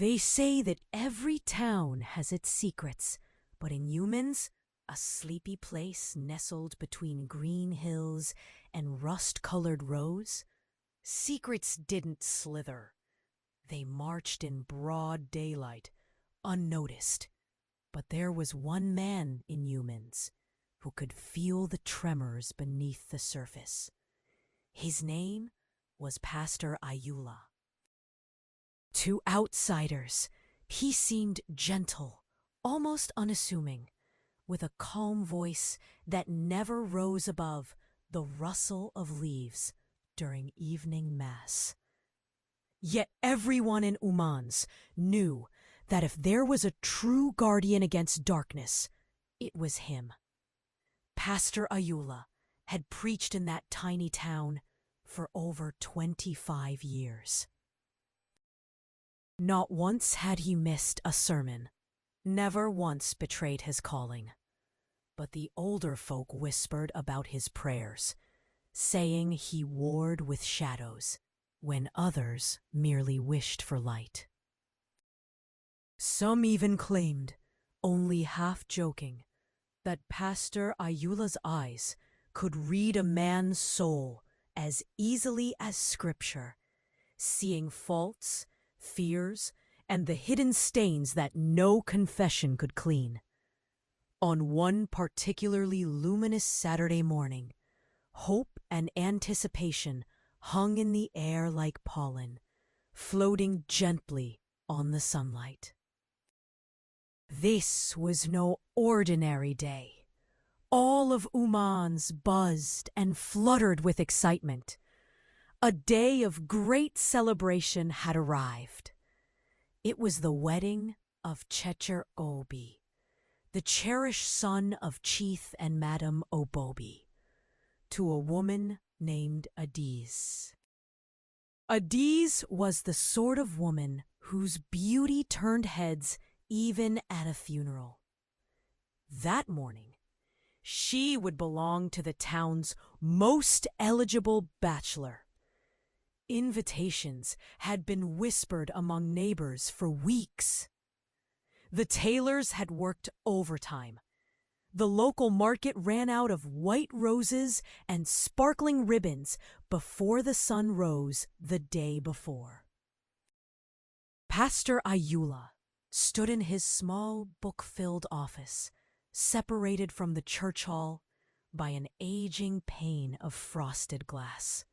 They say that every town has its secrets, but in humans, a sleepy place nestled between green hills and rust-colored roads, secrets didn't slither. They marched in broad daylight, unnoticed. But there was one man in humans who could feel the tremors beneath the surface. His name was Pastor Ayula. To outsiders, he seemed gentle, almost unassuming, with a calm voice that never rose above the rustle of leaves during evening mass. Yet everyone in Umans knew that if there was a true guardian against darkness, it was him. Pastor Ayula had preached in that tiny town for over 25 years. Not once had he missed a sermon, never once betrayed his calling. But the older folk whispered about his prayers, saying he warred with shadows when others merely wished for light. Some even claimed, only half joking, that Pastor Ayula's eyes could read a man's soul as easily as Scripture, seeing faults, fears, and the hidden stains that no confession could clean. On one particularly luminous Saturday morning, hope and anticipation hung in the air like pollen, floating gently on the sunlight. This was no ordinary day. All of Umans buzzed and fluttered with excitement. A day of great celebration had arrived. It was the wedding of Checher Obi, the cherished son of Chief and Madam Obobi, to a woman named Adiz. Adiz was the sort of woman whose beauty turned heads even at a funeral. That morning, she would belong to the town's most eligible bachelor. Invitations had been whispered among neighbors for weeks. The tailors had worked overtime. The local market ran out of white roses and sparkling ribbons before the sun rose the day before. Pastor Ayula stood in his small book-filled office, separated from the church hall by an aging pane of frosted glass.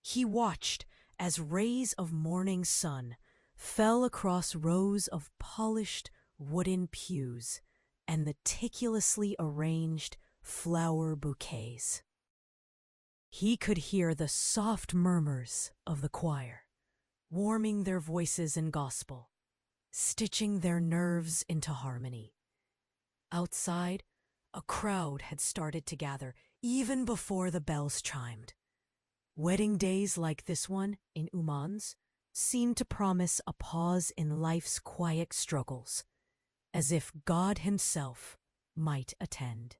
He watched as rays of morning sun fell across rows of polished wooden pews and meticulously arranged flower bouquets. He could hear the soft murmurs of the choir, warming their voices in gospel, stitching their nerves into harmony. Outside, a crowd had started to gather even before the bells chimed. Wedding days like this one in Umans seemed to promise a pause in life's quiet struggles, as if God himself might attend.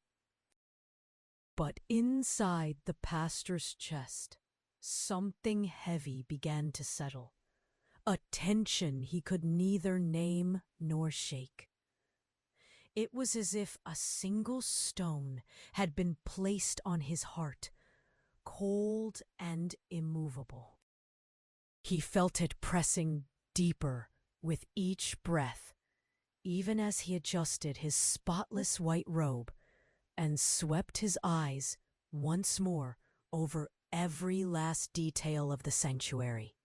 But inside the pastor's chest, something heavy began to settle, a tension he could neither name nor shake. It was as if a single stone had been placed on his heart, cold and immovable. He felt it pressing deeper with each breath, even as he adjusted his spotless white robe and swept his eyes once more over every last detail of the sanctuary.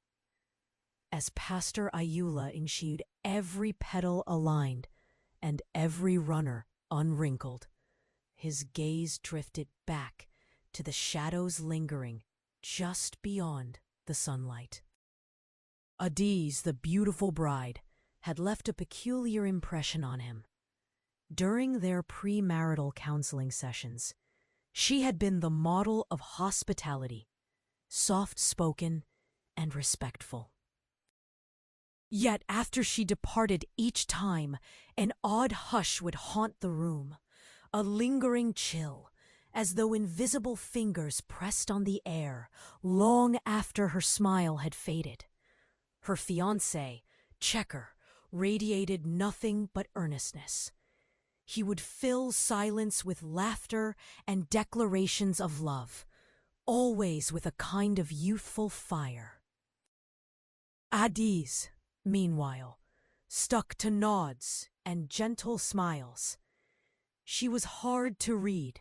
As Pastor Ayula ensued every petal aligned and every runner unwrinkled, his gaze drifted back to the shadows lingering just beyond the sunlight. Adiz, the beautiful bride, had left a peculiar impression on him. During their premarital counseling sessions, she had been the model of hospitality, soft-spoken and respectful. Yet after she departed each time, an odd hush would haunt the room, a lingering chill, as though invisible fingers pressed on the air long after her smile had faded. Her fiancé, Checker radiated nothing but earnestness. He would fill silence with laughter and declarations of love, always with a kind of youthful fire. Adiz, meanwhile, stuck to nods and gentle smiles. She was hard to read,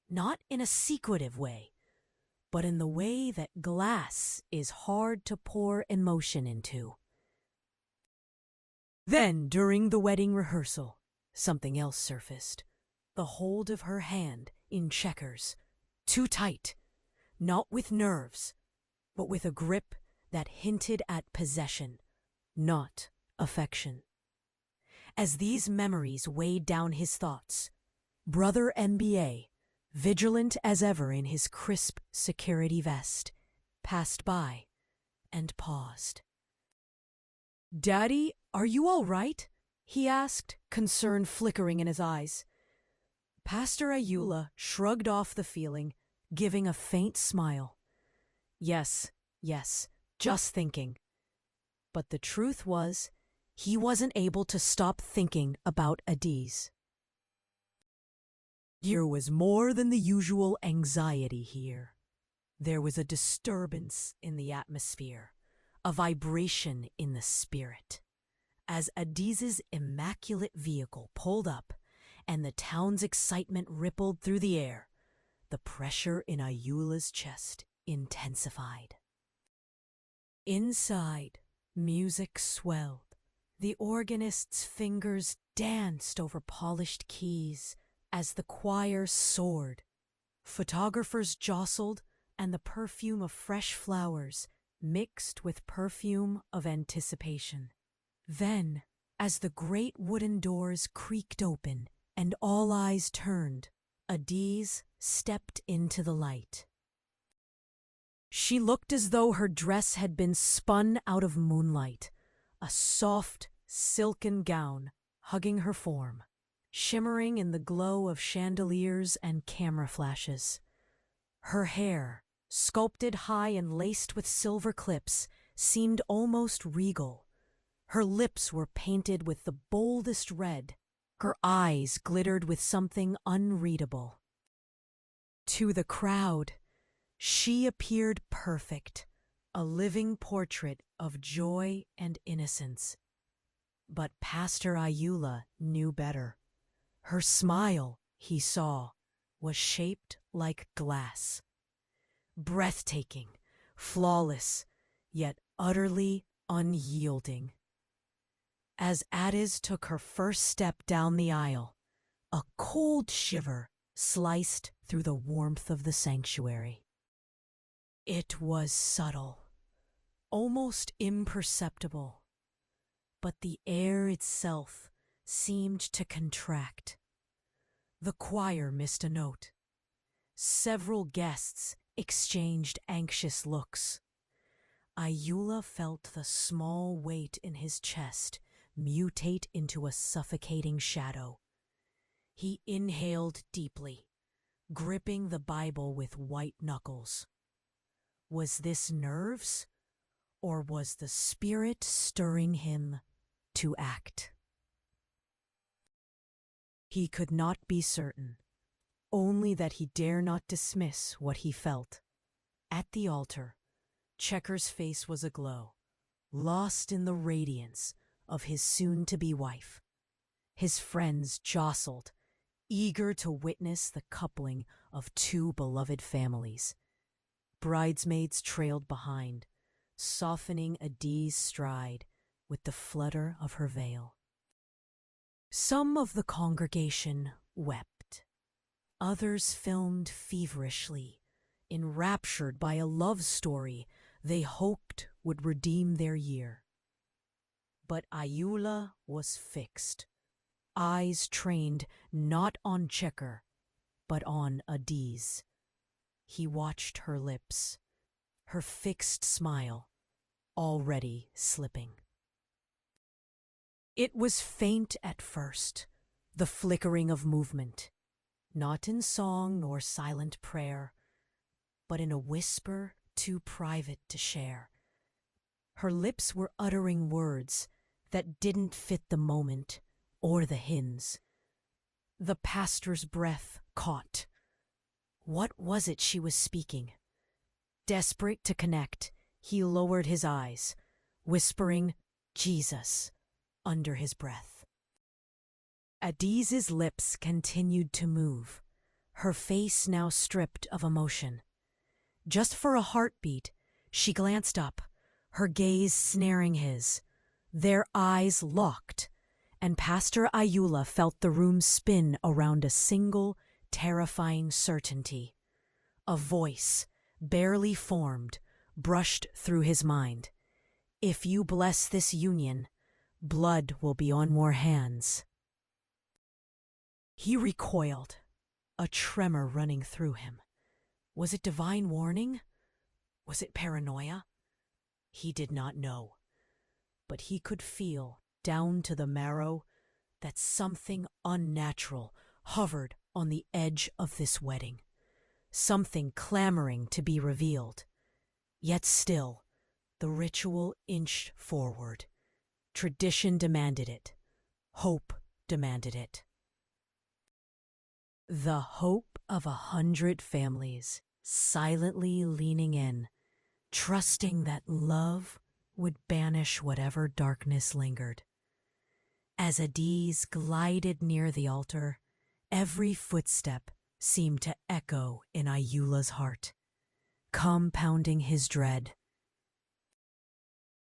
not in a secretive way, but in the way that glass is hard to pour emotion into. Then, during the wedding rehearsal, something else surfaced. The hold of her hand in Checker's, too tight, not with nerves, but with a grip that hinted at possession, not affection. As these memories weighed down his thoughts, Brother NBA, vigilant as ever in his crisp security vest, passed by and paused. "Daddy, are you all right?" he asked, concern flickering in his eyes. Pastor Ayula shrugged off the feeling, giving a faint smile. Yes, just thinking. But the truth was, he wasn't able to stop thinking about Adiz. There was more than the usual anxiety here. There was a disturbance in the atmosphere, a vibration in the spirit. As Adiz's immaculate vehicle pulled up and the town's excitement rippled through the air, the pressure in Ayula's chest intensified. Inside, music swelled. The organist's fingers danced over polished keys as the choir soared. Photographers jostled, and the perfume of fresh flowers mixed with perfume of anticipation. Then, as the great wooden doors creaked open and all eyes turned, Adiz stepped into the light. She looked as though her dress had been spun out of moonlight, a soft, silken gown hugging her form, shimmering in the glow of chandeliers and camera flashes. Her hair, sculpted high and laced with silver clips, seemed almost regal. Her lips were painted with the boldest red. Her eyes glittered with something unreadable. To the crowd, she appeared perfect, a living portrait of joy and innocence. But Pastor Ayula knew better. Her smile, he saw, was shaped like glass. Breathtaking, flawless, yet utterly unyielding. As Adiz took her first step down the aisle, a cold shiver sliced through the warmth of the sanctuary. It was subtle, almost imperceptible, but the air itself seemed to contract. The choir missed a note. Several guests exchanged anxious looks. Ayula felt the small weight in his chest mutate into a suffocating shadow. He inhaled deeply, gripping the Bible with white knuckles. Was this nerves, or was the Spirit stirring him to act? He could not be certain, only that he dare not dismiss what he felt. At the altar, Checker's face was aglow, lost in the radiance of his soon-to-be wife. His friends jostled, eager to witness the coupling of two beloved families. Bridesmaids trailed behind, softening Adiz's stride with the flutter of her veil. Some of the congregation wept. Others filmed feverishly, enraptured by a love story they hoped would redeem their year. But Ayula was fixed, eyes trained not on Checker, but on Adiz. He watched her lips, her fixed smile, already slipping. It was faint at first, the flickering of movement, not in song nor silent prayer, but in a whisper too private to share. Her lips were uttering words, that didn't fit the moment or the hymns. The pastor's breath caught. What was it she was speaking? Desperate to connect, he lowered his eyes, whispering, "Jesus," under his breath. Adiz's lips continued to move, her face now stripped of emotion. Just for a heartbeat, she glanced up, her gaze snaring his. Their eyes locked, and Pastor Ayula felt the room spin around a single, terrifying certainty. A voice, barely formed, brushed through his mind. "If you bless this union, blood will be on more hands." He recoiled, a tremor running through him. Was it divine warning? Was it paranoia? He did not know. But he could feel, down to the marrow, that something unnatural hovered on the edge of this wedding. Something clamoring to be revealed. Yet still, the ritual inched forward. Tradition demanded it. Hope demanded it. The hope of 100 families silently leaning in, trusting that love would banish whatever darkness lingered. As Adiz glided near the altar, every footstep seemed to echo in Ayula's heart, compounding his dread.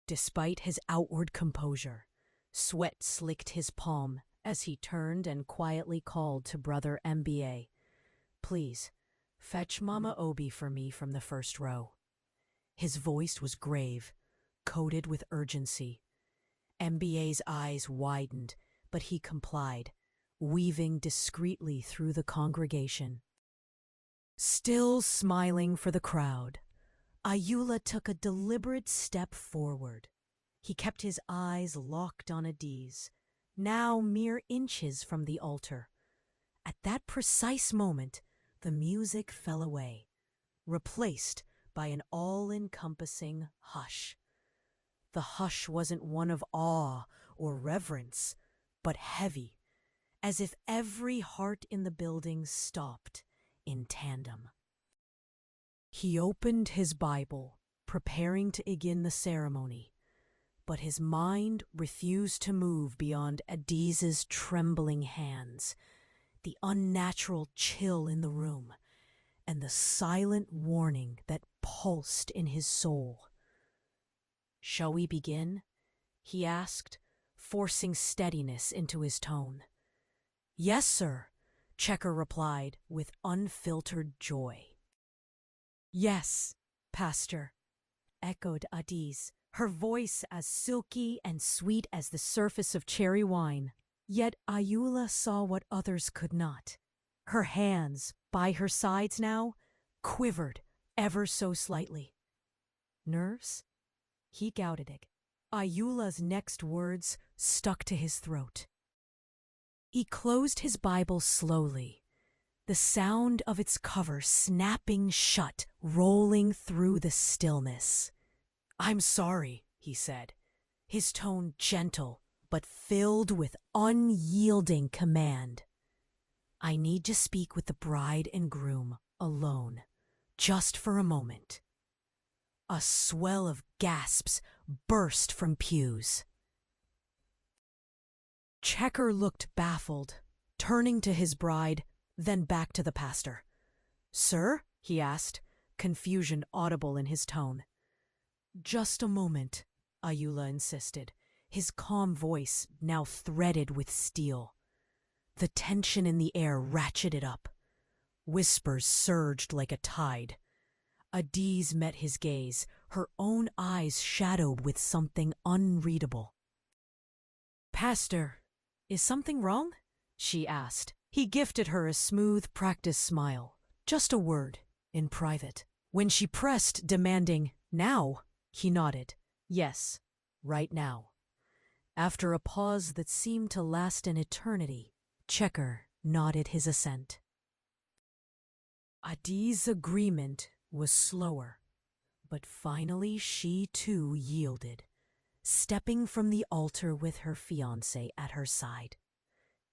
Despite his outward composure, sweat slicked his palm as he turned and quietly called to Brother MBA, "Please, fetch Mama Obi for me from the first row." His voice was grave, coated with urgency. MBA's eyes widened, but he complied, weaving discreetly through the congregation. Still smiling for the crowd, Ayula took a deliberate step forward. He kept his eyes locked on Adiz, now mere inches from the altar. At that precise moment, the music fell away, replaced by an all-encompassing hush. The hush wasn't one of awe or reverence, but heavy, as if every heart in the building stopped in tandem. He opened his Bible, preparing to begin the ceremony, but his mind refused to move beyond Adiz's trembling hands, the unnatural chill in the room, and the silent warning that pulsed in his soul. "Shall we begin?" he asked, forcing steadiness into his tone. "Yes, sir," Checker replied with unfiltered joy. "Yes, Pastor," echoed Adiz, her voice as silky and sweet as the surface of cherry wine. Yet Ayula saw what others could not. Her hands, by her sides now, quivered ever so slightly. "Nerves?" He doubted it. Ayula's next words stuck to his throat. He closed his Bible slowly, the sound of its cover snapping shut, rolling through the stillness. "I'm sorry," he said, his tone gentle but filled with unyielding command. "I need to speak with the bride and groom alone, just for a moment." A swell of gasps burst from pews. Checker looked baffled, turning to his bride, then back to the pastor. "Sir?" he asked, confusion audible in his tone. "Just a moment," Ayula insisted, his calm voice now threaded with steel. The tension in the air ratcheted up. Whispers surged like a tide. Adiz met his gaze, her own eyes shadowed with something unreadable. "Pastor, is something wrong?" she asked. He gifted her a smooth, practiced smile. "Just a word, in private." When she pressed, demanding, "Now?" he nodded. "Yes, right now." After a pause that seemed to last an eternity, Checker nodded his assent. Adiz's agreement was slower, but finally she too yielded, stepping from the altar with her fiancé at her side.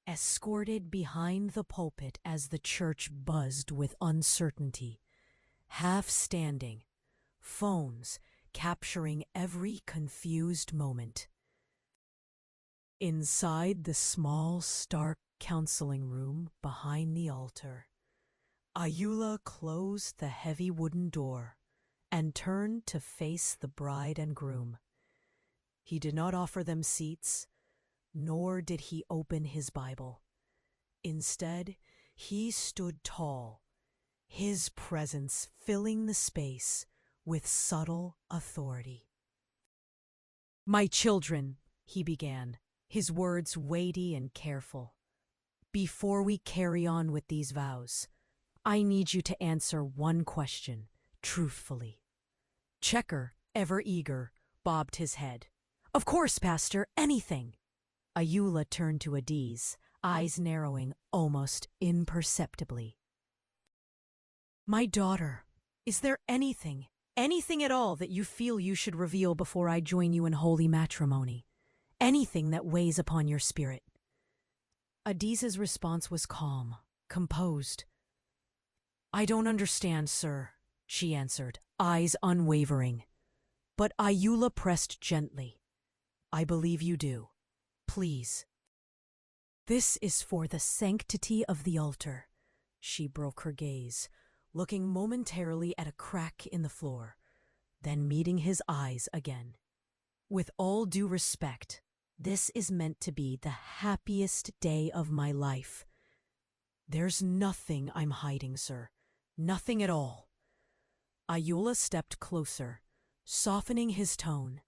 Escorted behind the pulpit as the church buzzed with uncertainty, half standing, phones capturing every confused moment. Inside the small, stark counseling room behind the altar, Ayula closed the heavy wooden door and turned to face the bride and groom. He did not offer them seats, nor did he open his Bible. Instead, he stood tall, his presence filling the space with subtle authority. "My children," he began, his words weighty and careful, "before we carry on with these vows, I need you to answer one question, truthfully." Checker, ever eager, bobbed his head. "Of course, Pastor, anything." Ayula turned to Adiz, eyes narrowing almost imperceptibly. "My daughter, is there anything at all that you feel you should reveal before I join you in holy matrimony? Anything that weighs upon your spirit?" Adiz's response was calm, composed. "I don't understand, sir," she answered, eyes unwavering. But Ayula pressed gently. "I believe you do. Please." "This is for the sanctity of the altar." She broke her gaze, looking momentarily at a crack in the floor, then meeting his eyes again. "With all due respect, this is meant to be the happiest day of my life. There's nothing I'm hiding, sir. Nothing at all." Ayula stepped closer, softening his tone.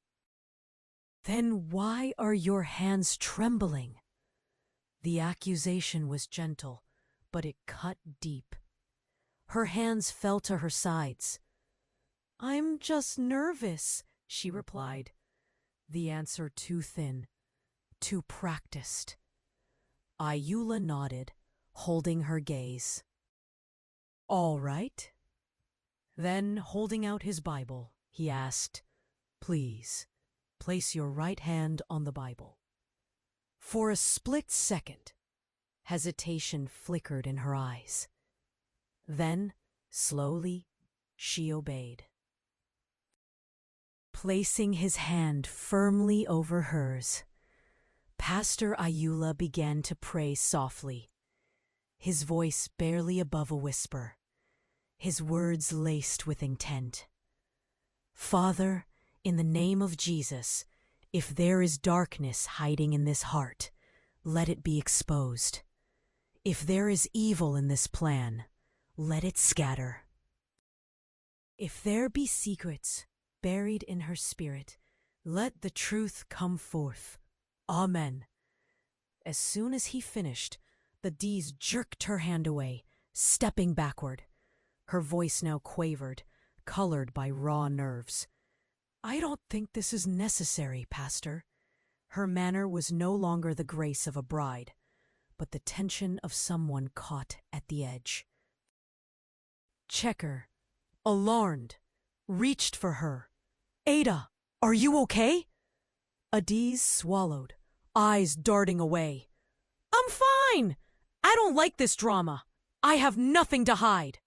"Then why are your hands trembling?" The accusation was gentle, but it cut deep. Her hands fell to her sides. "I'm just nervous," she replied, the answer too thin, too practiced. Ayula nodded, holding her gaze. "All right." Then, holding out his Bible, he asked, "Please, place your right hand on the Bible." For a split second, hesitation flickered in her eyes. Then, slowly, she obeyed. Placing his hand firmly over hers, Pastor Ayula began to pray softly, his voice barely above a whisper, his words laced with intent. "Father, in the name of Jesus, if there is darkness hiding in this heart, let it be exposed. If there is evil in this plan, let it scatter. If there be secrets buried in her spirit, let the truth come forth. Amen." As soon as he finished, the D's jerked her hand away, stepping backward. Her voice now quavered, colored by raw nerves. "I don't think this is necessary, Pastor." Her manner was no longer the grace of a bride, but the tension of someone caught at the edge. Checker, alarmed, reached for her. "Ada, are you okay?" Adiz swallowed, eyes darting away. "I'm fine! I don't like this drama. I have nothing to hide."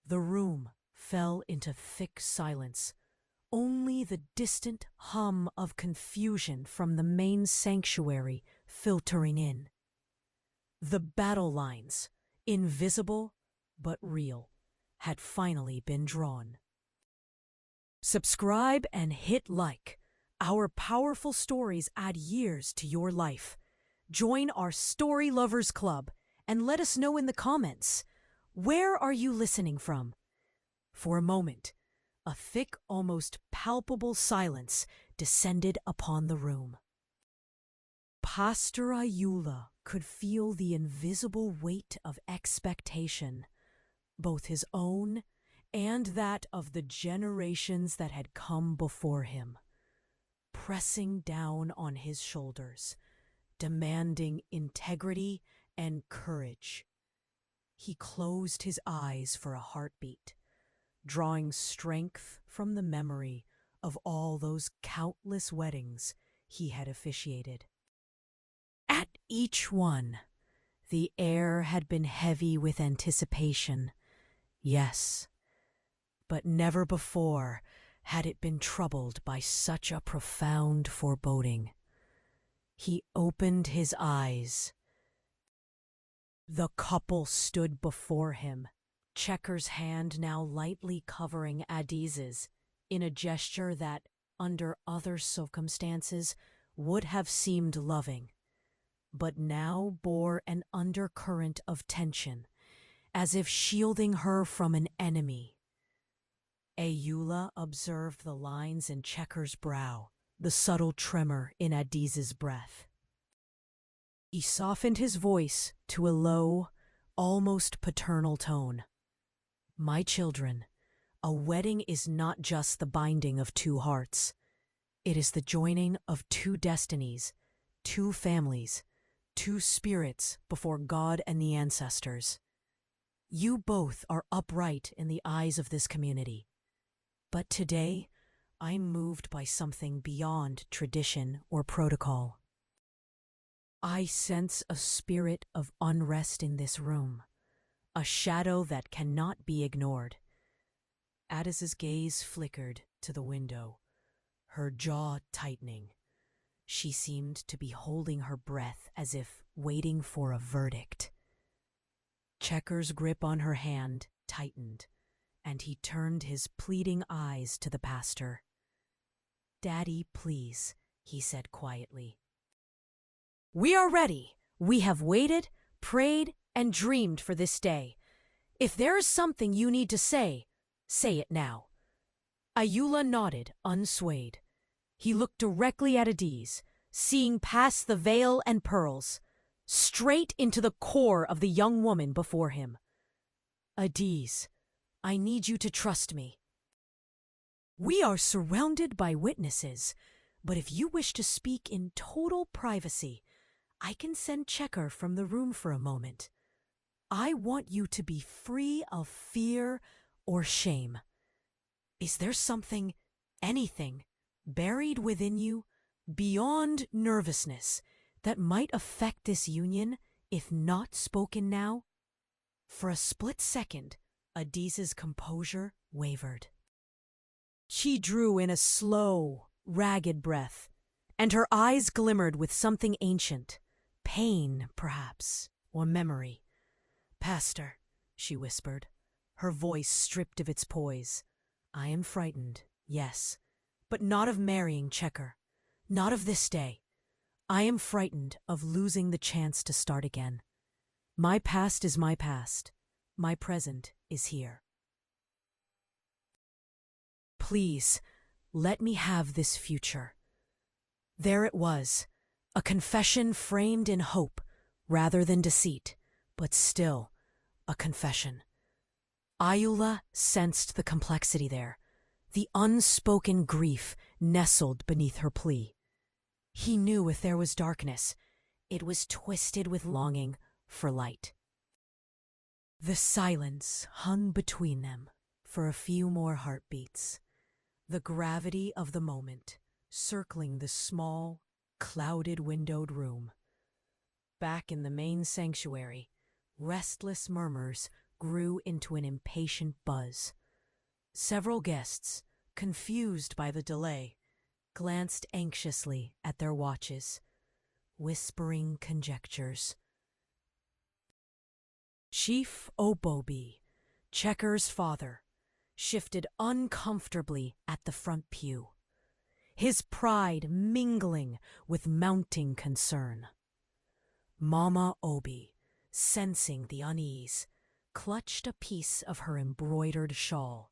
The room fell into thick silence, only the distant hum of confusion from the main sanctuary filtering in. The battle lines, invisible but real, had finally been drawn. Subscribe and hit like. Our powerful stories add years to your life. Join our Story Lovers Club and let us know in the comments, where are you listening from? For a moment, a thick, almost palpable silence descended upon the room. Pastor Ayula could feel the invisible weight of expectation, both his own and that of the generations that had come before him, pressing down on his shoulders, demanding integrity and courage. He closed his eyes for a heartbeat, drawing strength from the memory of all those countless weddings he had officiated. At each one, the air had been heavy with anticipation, yes, but never before had it been troubled by such a profound foreboding. He opened his eyes. The couple stood before him, Checker's hand now lightly covering Adiz's, in a gesture that, under other circumstances, would have seemed loving, but now bore an undercurrent of tension, as if shielding her from an enemy. Ayula observed the lines in Checker's brow, the subtle tremor in Adiz's breath. He softened his voice to a low, almost paternal tone. "My children, a wedding is not just the binding of two hearts. It is the joining of two destinies, two families, two spirits before God and the ancestors. You both are upright in the eyes of this community. But today, I'm moved by something beyond tradition or protocol. I sense a spirit of unrest in this room, a shadow that cannot be ignored." Addis's gaze flickered to the window, her jaw tightening. She seemed to be holding her breath as if waiting for a verdict. Checker's grip on her hand tightened, and he turned his pleading eyes to the pastor. "Daddy, please," he said quietly. "We are ready. We have waited, prayed, and dreamed for this day. If there is something you need to say it now." Ayula nodded, unswayed. He looked directly at Adiz, seeing past the veil and pearls, straight into the core of the young woman before him. "Adiz, I need you to trust me. We are surrounded by witnesses, but if you wish to speak in total privacy, I can send Checker from the room for a moment. I want you to be free of fear or shame. Is there something, anything, buried within you, beyond nervousness, that might affect this union if not spoken now?" For a split second, Adiz's composure wavered. She drew in a slow, ragged breath, and her eyes glimmered with something ancient, pain, perhaps, or memory. "Pastor," she whispered, her voice stripped of its poise, "I am frightened, yes, but not of marrying Checker, not of this day. I am frightened of losing the chance to start again. My past is my past. My present is here. Please, let me have this future." There it was, a confession framed in hope rather than deceit, but still a confession. Ayula sensed the complexity there, the unspoken grief nestled beneath her plea. He knew if there was darkness, it was twisted with longing for light. The silence hung between them for a few more heartbeats, the gravity of the moment circling the small, clouded windowed room. Back in the main sanctuary, restless murmurs grew into an impatient buzz. Several guests, confused by the delay, glanced anxiously at their watches, whispering conjectures. Chief Obobi, Checker's father, shifted uncomfortably at the front pew, his pride mingling with mounting concern. Mama Obi, sensing the unease, clutched a piece of her embroidered shawl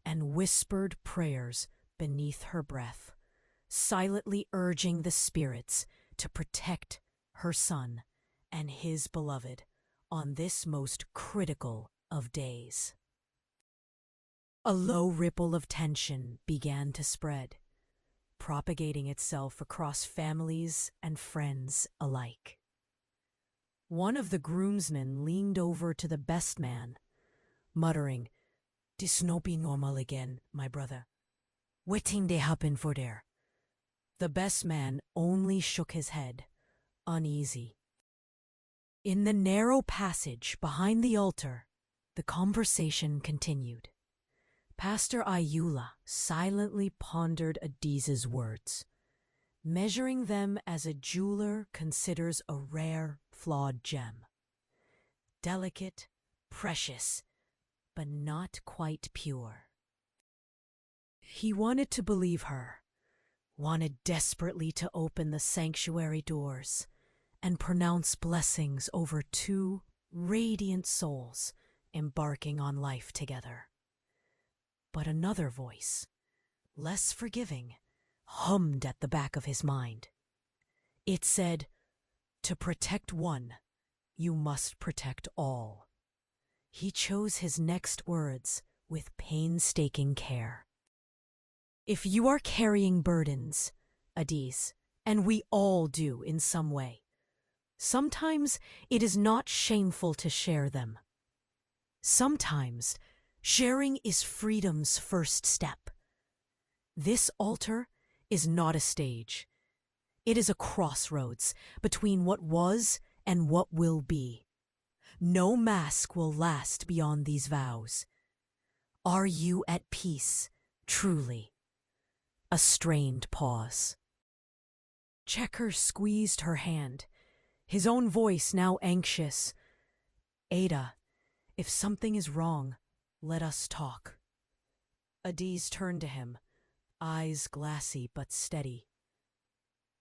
and whispered prayers beneath her breath, silently urging the spirits to protect her son and his beloved on this most critical of days. A low ripple of tension began to spread, propagating itself across families and friends alike. One of the groomsmen leaned over to the best man, muttering, "This no be normal again, my brother. Waiting they happen for there. The best man only shook his head, uneasy. In the narrow passage behind the altar, the conversation continued. Pastor Ayula silently pondered Adiz's words, measuring them as a jeweler considers a rare, flawed gem. Delicate, precious, but not quite pure. He wanted to believe her, wanted desperately to open the sanctuary doors and pronounce blessings over two radiant souls embarking on life together. But another voice, less forgiving, hummed at the back of his mind. It said, "To protect one, you must protect all." He chose his next words with painstaking care. If you are carrying burdens, Adiz, and we all do in some way, sometimes it is not shameful to share them. Sometimes sharing is freedom's first step. This altar is not a stage. It is a crossroads between what was and what will be. No mask will last beyond these vows. Are you at peace, truly? A strained pause. Checker squeezed her hand, his own voice now anxious. Ada, if something is wrong, let us talk. Adiz turned to him, eyes glassy but steady.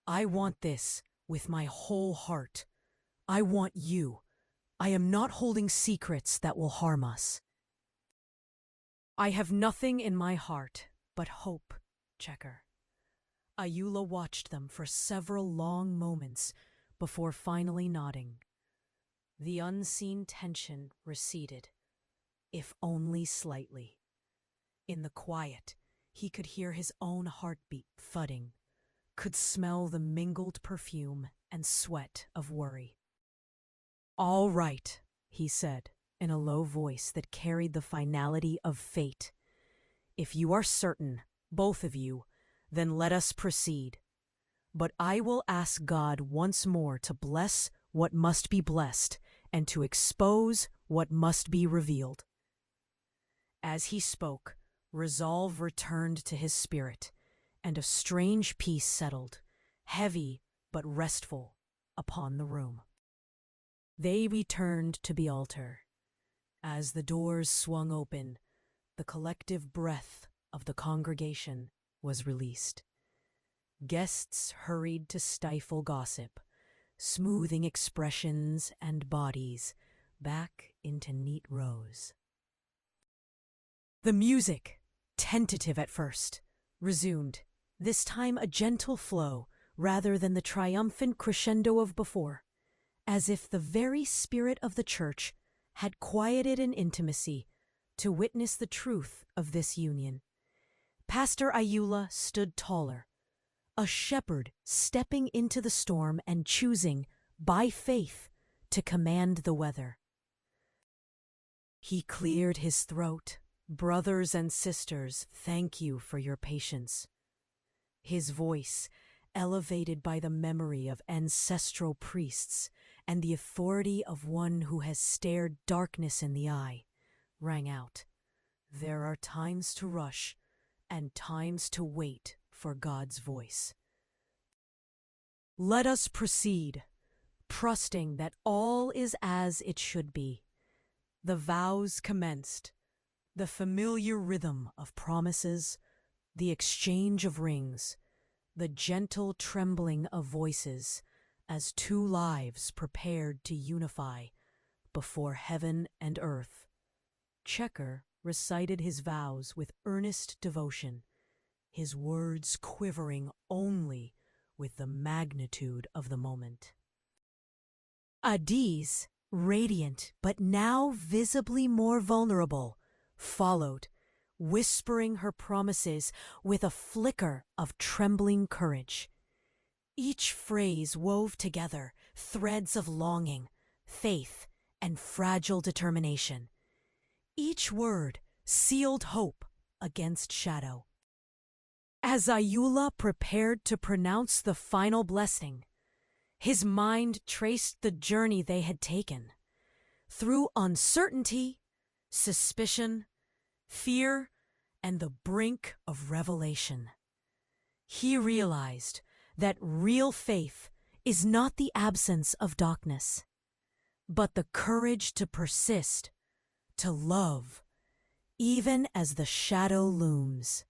I want this with my whole heart. I want you. I am not holding secrets that will harm us. I have nothing in my heart but hope, Checker. Ayula watched them for several long moments before finally nodding. The unseen tension receded, if only slightly. In the quiet, he could hear his own heartbeat thudding, could smell the mingled perfume and sweat of worry. All right, he said, in a low voice that carried the finality of fate. If you are certain, both of you, then let us proceed. But I will ask God once more to bless what must be blessed and to expose what must be revealed. As he spoke, resolve returned to his spirit, and a strange peace settled, heavy but restful, upon the room. They returned to the altar. As the doors swung open, the collective breath of the congregation was released. Guests hurried to stifle gossip, smoothing expressions and bodies back into neat rows. The music, tentative at first, resumed, this time a gentle flow rather than the triumphant crescendo of before, as if the very spirit of the church had quieted in intimacy to witness the truth of this union. Pastor Ayula stood taller, a shepherd stepping into the storm and choosing, by faith, to command the weather. He cleared his throat. Brothers and sisters, thank you for your patience. His voice, elevated by the memory of ancestral priests and the authority of one who has stared darkness in the eye, rang out. There are times to rush and times to wait for God's voice. Let us proceed, trusting that all is as it should be. The vows commenced, the familiar rhythm of promises, the exchange of rings, the gentle trembling of voices as two lives prepared to unify before heaven and earth. Checker recited his vows with earnest devotion, his words quivering only with the magnitude of the moment. Adiz, radiant but now visibly more vulnerable, followed, whispering her promises with a flicker of trembling courage. Each phrase wove together threads of longing, faith, and fragile determination. Each word sealed hope against shadow. As Ayula prepared to pronounce the final blessing, his mind traced the journey they had taken, through uncertainty, suspicion, fear, and the brink of revelation. He realized that real faith is not the absence of darkness, but the courage to persist, to love, even as the shadow looms.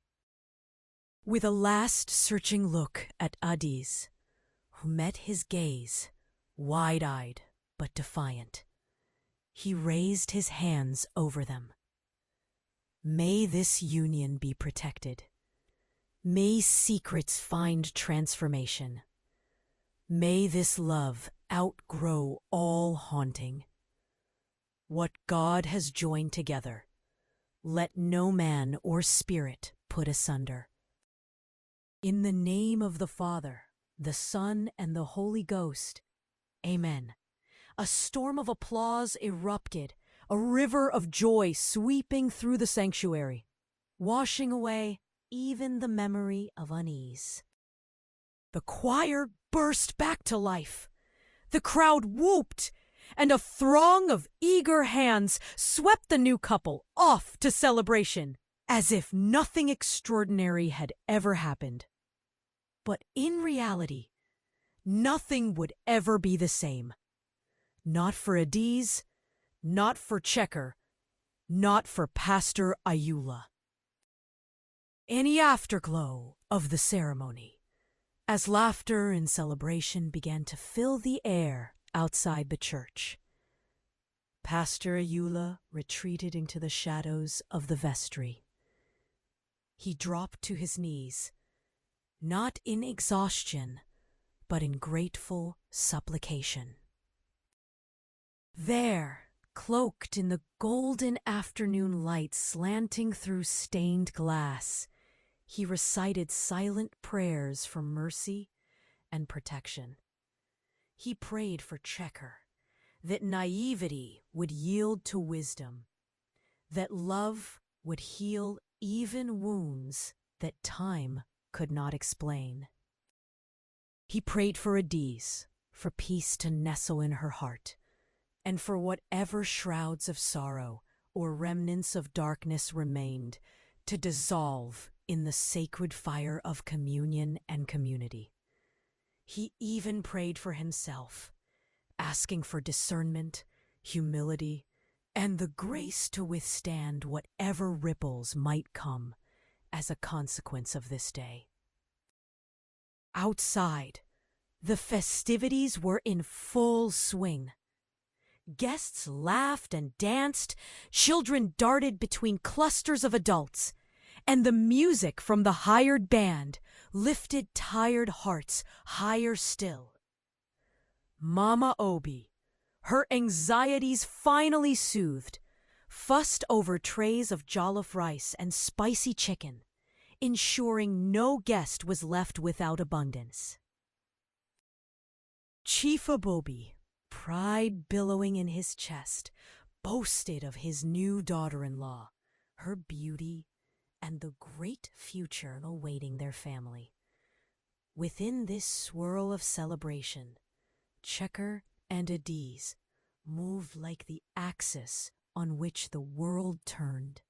With a last searching look at Adiz, who met his gaze, wide-eyed but defiant, he raised his hands over them. May this union be protected. May secrets find transformation. May this love outgrow all haunting. What God has joined together, let no man or spirit put asunder. In the name of the Father, the Son, and the Holy Ghost. Amen. A storm of applause erupted, a river of joy sweeping through the sanctuary, washing away even the memory of unease. The choir burst back to life. The crowd whooped, and a throng of eager hands swept the new couple off to celebration, as if nothing extraordinary had ever happened. But in reality, nothing would ever be the same. Not for Adiz, not for Checker, not for Pastor Ayula. In the afterglow of the ceremony, as laughter and celebration began to fill the air outside the church, Pastor Ayula retreated into the shadows of the vestry. He dropped to his knees, not in exhaustion, but in grateful supplication. There, cloaked in the golden afternoon light slanting through stained glass, he recited silent prayers for mercy and protection. He prayed for Checker, that naivety would yield to wisdom, that love would heal even wounds that time could not explain. He prayed for Adiz, for peace to nestle in her heart, and for whatever shrouds of sorrow or remnants of darkness remained, to dissolve in the sacred fire of communion and community. He even prayed for himself, asking for discernment, humility, and the grace to withstand whatever ripples might come as a consequence of this day. Outside, the festivities were in full swing. Guests laughed and danced, children darted between clusters of adults, and the music from the hired band lifted tired hearts higher still. Mama Obi, her anxieties finally soothed, fussed over trays of jollof rice and spicy chicken, ensuring no guest was left without abundance. Chief Abobi, pride billowing in his chest, boasted of his new daughter-in-law, her beauty, and the great future awaiting their family. Within this swirl of celebration, Checker and Adiz moved like the axis on which the world turned.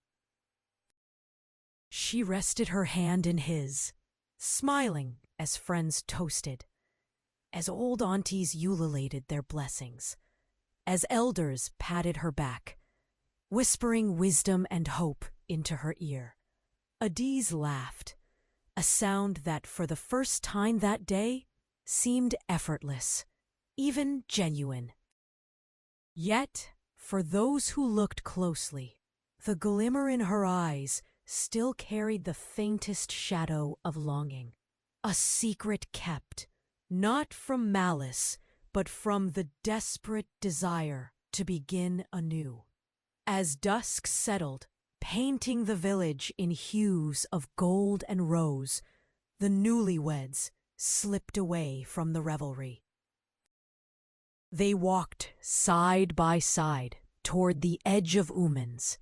She rested her hand in his, smiling as friends toasted, as old aunties ululated their blessings, as elders patted her back, whispering wisdom and hope into her ear. Adiz laughed, a sound that for the first time that day seemed effortless, even genuine. Yet, for those who looked closely, the glimmer in her eyes still carried the faintest shadow of longing, a secret kept, not from malice, but from the desperate desire to begin anew. As dusk settled, painting the village in hues of gold and rose, the newlyweds slipped away from the revelry. They walked side by side toward the edge of Umans,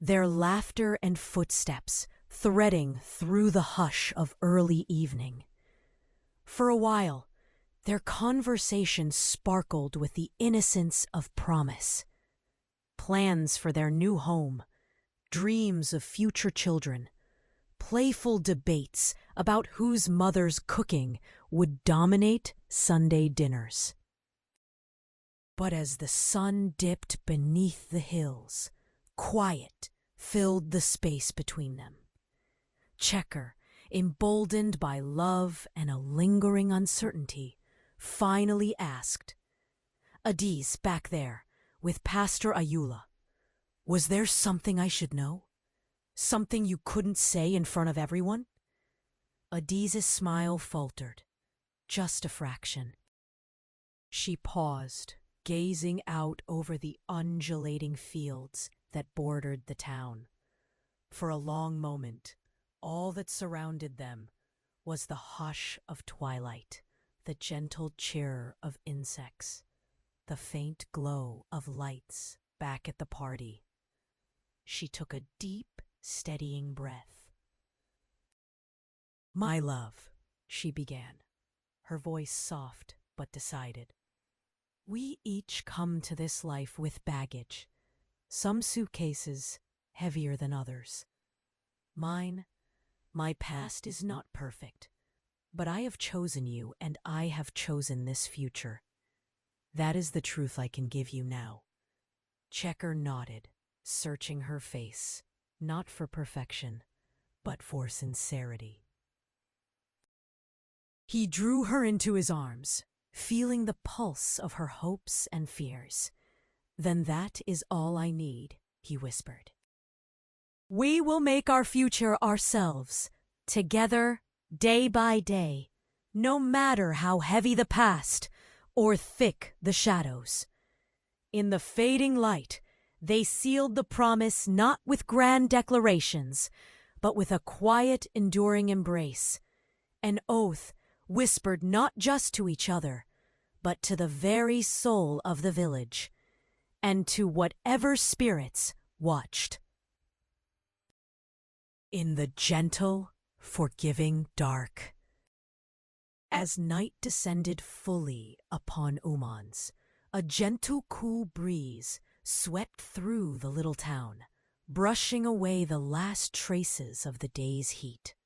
their laughter and footsteps threading through the hush of early evening. For a while, their conversation sparkled with the innocence of promise. Plans for their new home, dreams of future children, playful debates about whose mother's cooking would dominate Sunday dinners. But as the sun dipped beneath the hills, quiet filled the space between them. Checker, emboldened by love and a lingering uncertainty, finally asked, "Adiz, back there, with Pastor Ayula, was there something I should know? Something you couldn't say in front of everyone?" Adiz's smile faltered, just a fraction. She paused, gazing out over the undulating fields that bordered the town. For a long moment, all that surrounded them was the hush of twilight, the gentle chirr of insects, the faint glow of lights back at the party. She took a deep, steadying breath. "My love," she began, her voice soft but decided. "We each come to this life with baggage, some suitcases heavier than others. My past is not perfect, but I have chosen you and I have chosen this future. That is the truth I can give you now." Checker nodded, searching her face, not for perfection, but for sincerity. He drew her into his arms, feeling the pulse of her hopes and fears. "Then that is all I need," he whispered. "We will make our future ourselves, together, day by day, no matter how heavy the past or thick the shadows." In the fading light, they sealed the promise not with grand declarations, but with a quiet, enduring embrace, an oath whispered not just to each other, but to the very soul of the village, and to whatever spirits watched. In the gentle, forgiving dark. As night descended fully upon Umans, a gentle, cool breeze swept through the little town, brushing away the last traces of the day's heat.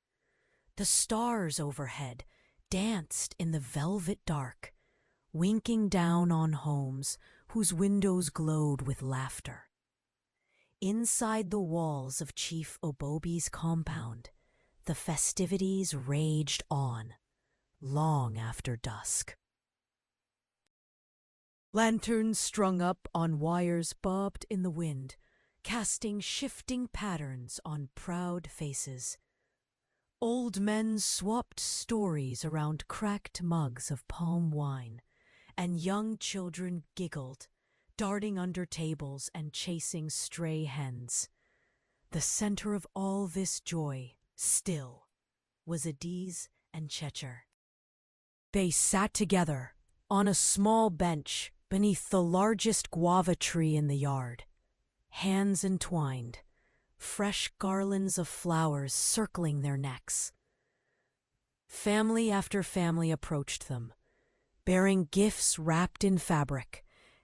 The stars overhead danced in the velvet dark, winking down on homes whose windows glowed with laughter. Inside the walls of Chief Obobi's compound, the festivities raged on, long after dusk. Lanterns strung up on wires bobbed in the wind, casting shifting patterns on proud faces. Old men swapped stories around cracked mugs of palm wine, and young children giggled, darting under tables and chasing stray hens. The center of all this joy, still, was Adiz and Checher. They sat together on a small bench beneath the largest guava tree in the yard, hands entwined, fresh garlands of flowers circling their necks. Family after family approached them, bearing gifts wrapped in fabric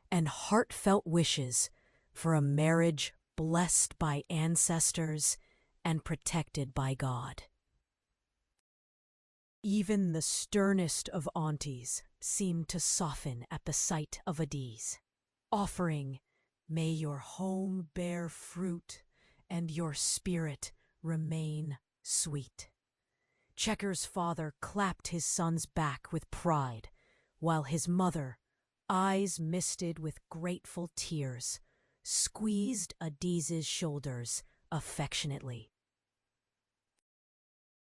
and heartfelt wishes for a marriage blessed by ancestors and protected by God. Even the sternest of aunties seemed to soften at the sight of Adiz, offering, "May your home bear fruit and your spirit remain sweet." Checker's father clapped his son's back with pride, while his mother, eyes misted with grateful tears, squeezed Adiz's shoulders affectionately.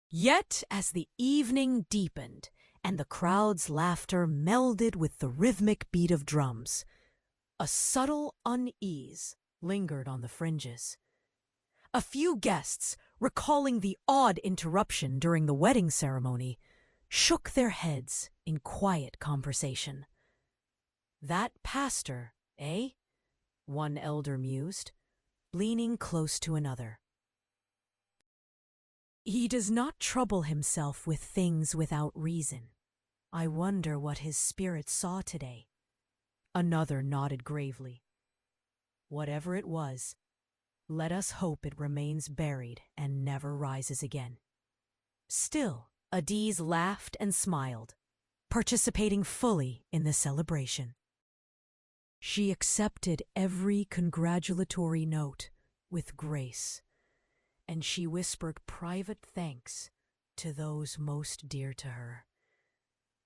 Yet as the evening deepened and the crowd's laughter melded with the rhythmic beat of drums, a subtle unease lingered on the fringes. A few guests, recalling the odd interruption during the wedding ceremony, shook their heads in quiet conversation. "That pastor, eh?" one elder mused, leaning close to another. He does not trouble himself with things without reason. I wonder what his spirit saw today. Another nodded gravely. Whatever it was, let us hope it remains buried and never rises again. Still, Adiz laughed and smiled, participating fully in the celebration. She accepted every congratulatory note with grace, and she whispered private thanks to those most dear to her.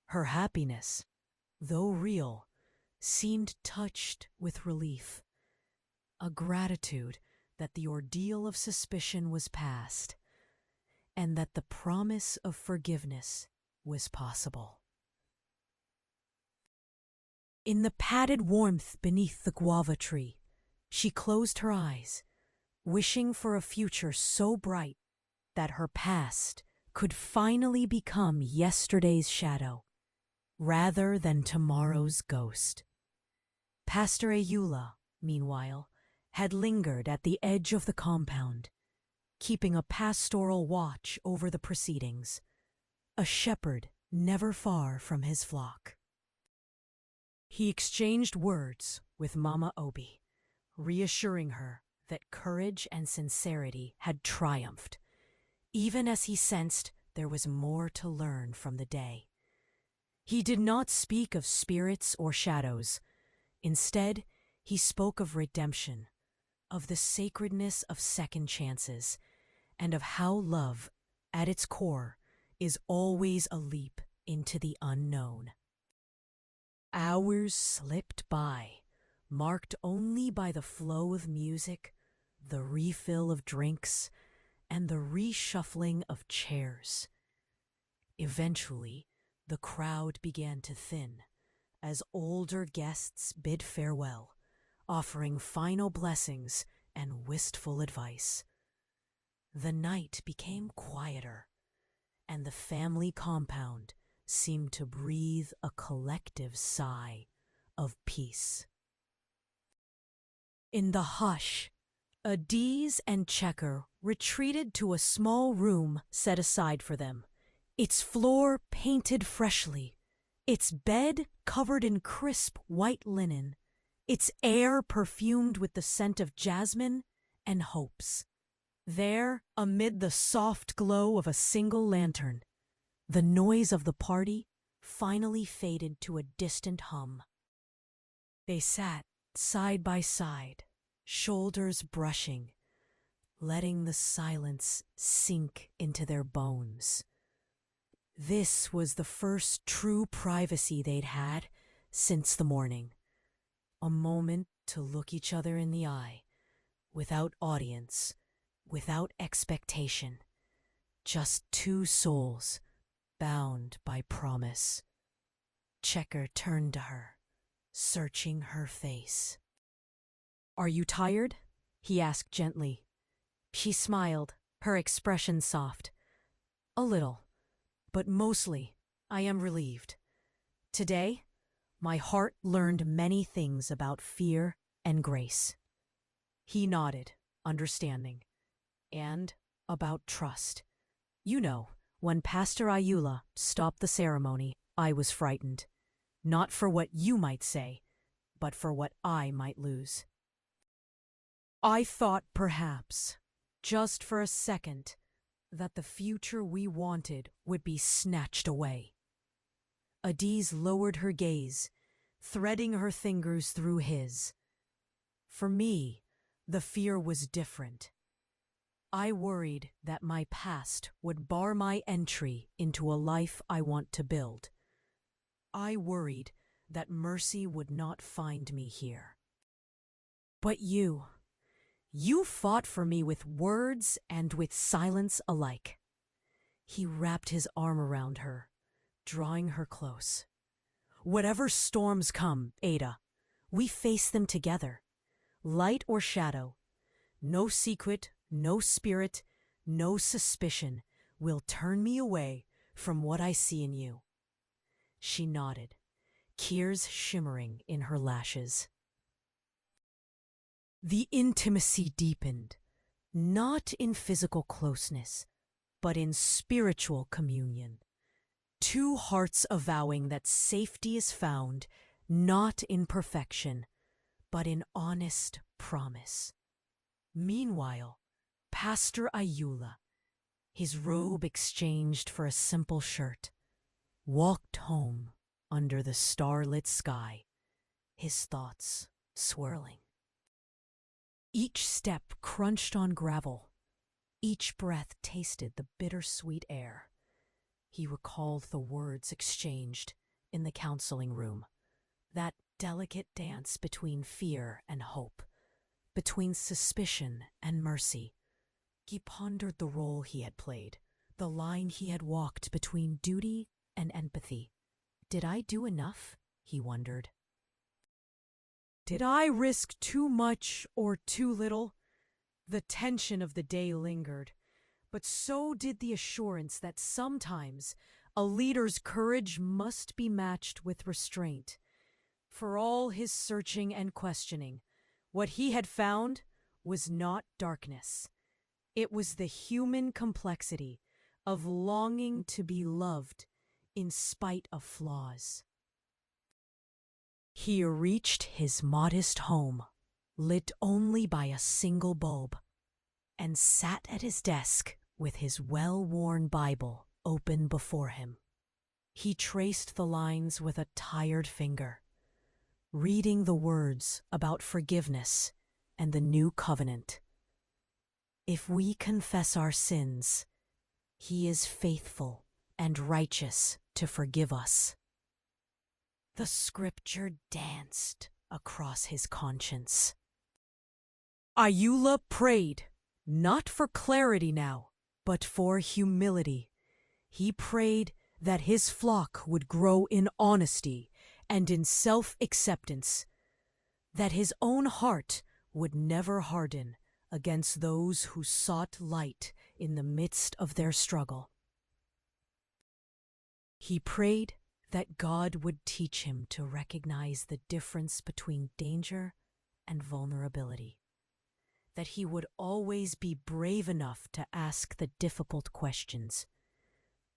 Her happiness, though real, seemed touched with relief, a gratitude that the ordeal of suspicion was past, and that the promise of forgiveness was possible. In the padded warmth beneath the guava tree, she closed her eyes, wishing for a future so bright that her past could finally become yesterday's shadow, rather than tomorrow's ghost. Pastor Ayula, meanwhile, had lingered at the edge of the compound, keeping a pastoral watch over the proceedings, a shepherd never far from his flock. He exchanged words with Mama Obi, reassuring her that courage and sincerity had triumphed, even as he sensed there was more to learn from the day. He did not speak of spirits or shadows. Instead, he spoke of redemption, of the sacredness of second chances, and of how love, at its core, is always a leap into the unknown. Hours slipped by, marked only by the flow of music, the refill of drinks, and the reshuffling of chairs. Eventually, the crowd began to thin as older guests bid farewell, offering final blessings and wistful advice. The night became quieter, and the family compound seemed to breathe a collective sigh of peace. In the hush, Adiz and Checker retreated to a small room set aside for them, its floor painted freshly, its bed covered in crisp white linen, its air perfumed with the scent of jasmine and hopes. There, amid the soft glow of a single lantern, the noise of the party finally faded to a distant hum. They sat side by side, shoulders brushing, letting the silence sink into their bones. This was the first true privacy they'd had since the morning. A moment to look each other in the eye, without audience, without expectation, just two souls bound by promise. Checker turned to her, searching her face. "Are you tired?" he asked gently. She smiled, her expression soft. "A little, but mostly I am relieved. Today, my heart learned many things about fear and grace." He nodded, understanding, and about trust. "You know, when Pastor Ayula stopped the ceremony, I was frightened. Not for what you might say, but for what I might lose. I thought perhaps, just for a second, that the future we wanted would be snatched away." Adiz lowered her gaze, threading her fingers through his. "For me, the fear was different. I worried that my past would bar my entry into a life I want to build. I worried that mercy would not find me here. But you fought for me with words and with silence alike." He wrapped his arm around her, drawing her close. "Whatever storms come, Ada, we face them together. Light or shadow, no secret, no spirit, no suspicion will turn me away from what I see in you." She nodded, tears shimmering in her lashes. The intimacy deepened, not in physical closeness, but in spiritual communion. Two hearts avowing that safety is found not in perfection, but in honest promise. Meanwhile, Pastor Ayula, his robe exchanged for a simple shirt, walked home under the starlit sky, his thoughts swirling. Each step crunched on gravel. Each breath tasted the bittersweet air. He recalled the words exchanged in the counseling room, that delicate dance between fear and hope, between suspicion and mercy. He pondered the role he had played, the line he had walked between duty and empathy. Did I do enough? He wondered. Did I risk too much or too little? The tension of the day lingered, but so did the assurance that sometimes a leader's courage must be matched with restraint. For all his searching and questioning, what he had found was not darkness. It was the human complexity of longing to be loved in spite of flaws. He reached his modest home, lit only by a single bulb, and sat at his desk with his well-worn Bible open before him. He traced the lines with a tired finger, reading the words about forgiveness and the new covenant. If we confess our sins, He is faithful and righteous to forgive us. The scripture danced across his conscience. Ayula prayed, not for clarity now, but for humility. He prayed that his flock would grow in honesty and in self-acceptance, that his own heart would never harden against those who sought light in the midst of their struggle. He prayed that God would teach him to recognize the difference between danger and vulnerability, that he would always be brave enough to ask the difficult questions,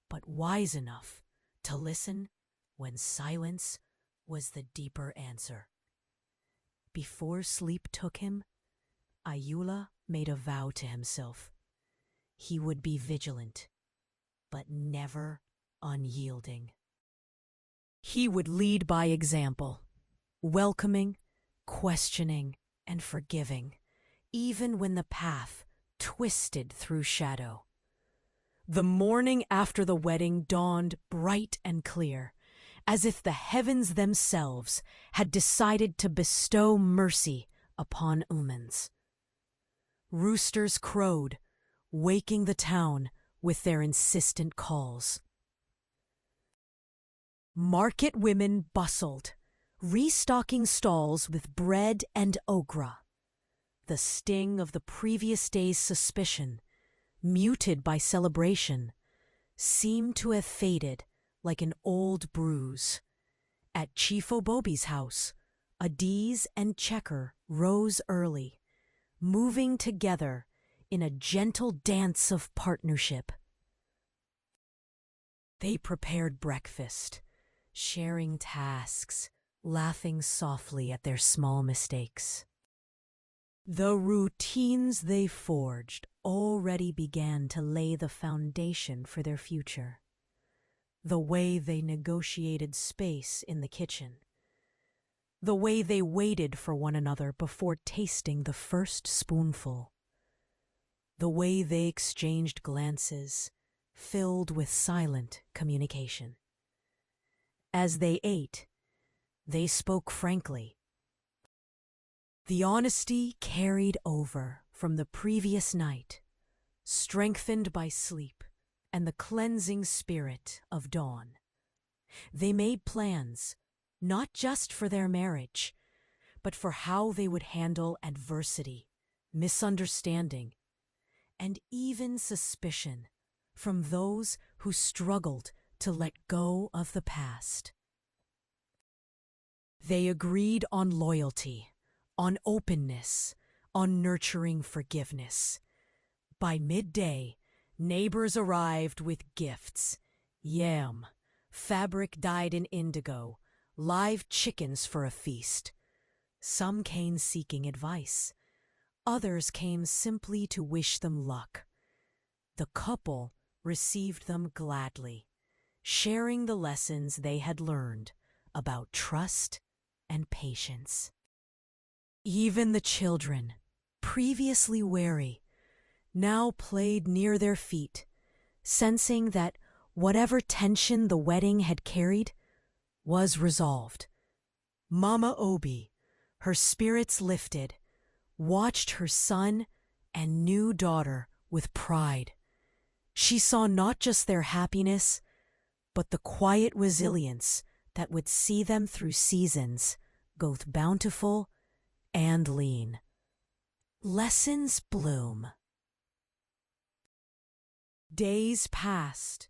but wise enough to listen when silence was the deeper answer. Before sleep took him, Ayula made a vow to himself. He would be vigilant, but never unyielding. He would lead by example, welcoming, questioning, and forgiving, even when the path twisted through shadow. The morning after the wedding dawned bright and clear, as if the heavens themselves had decided to bestow mercy upon humans. Roosters crowed, waking the town with their insistent calls. Market women bustled, restocking stalls with bread and okra. The sting of the previous day's suspicion, muted by celebration, seemed to have faded like an old bruise. At Chief Obobi's house, Adiz and Checker rose early, moving together in a gentle dance of partnership. They prepared breakfast, sharing tasks, laughing softly at their small mistakes. The routines they forged already began to lay the foundation for their future. The way they negotiated space in the kitchen, the way they waited for one another before tasting the first spoonful, the way they exchanged glances filled with silent communication. As they ate, they spoke frankly. The honesty carried over from the previous night, strengthened by sleep and the cleansing spirit of dawn. They made plans, not just for their marriage, but for how they would handle adversity, misunderstanding, and even suspicion from those who struggled to let go of the past. They agreed on loyalty, on openness, on nurturing forgiveness. By midday, Neighbors arrived with gifts: yam, fabric dyed in indigo, live chickens for a feast. Some came seeking advice. Others came simply to wish them luck. The couple received them gladly, sharing the lessons they had learned about trust and patience. Even the children, previously wary, now played near their feet, sensing that whatever tension the wedding had carried was resolved. Mama Obi, her spirits lifted, watched her son and new daughter with pride. She saw not just their happiness, but the quiet resilience that would see them through seasons, both bountiful and lean. Lessons bloom. Days passed,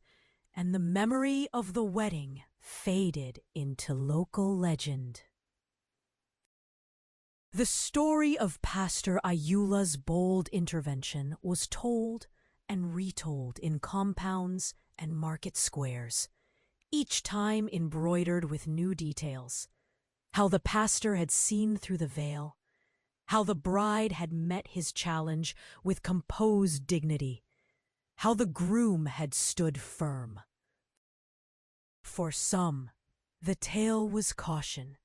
and the memory of the wedding faded into local legend. The story of Pastor Ayula's bold intervention was told and retold in compounds and market squares, each time embroidered with new details. How the pastor had seen through the veil, how the bride had met his challenge with composed dignity, how the groom had stood firm. For some, the tale was caution,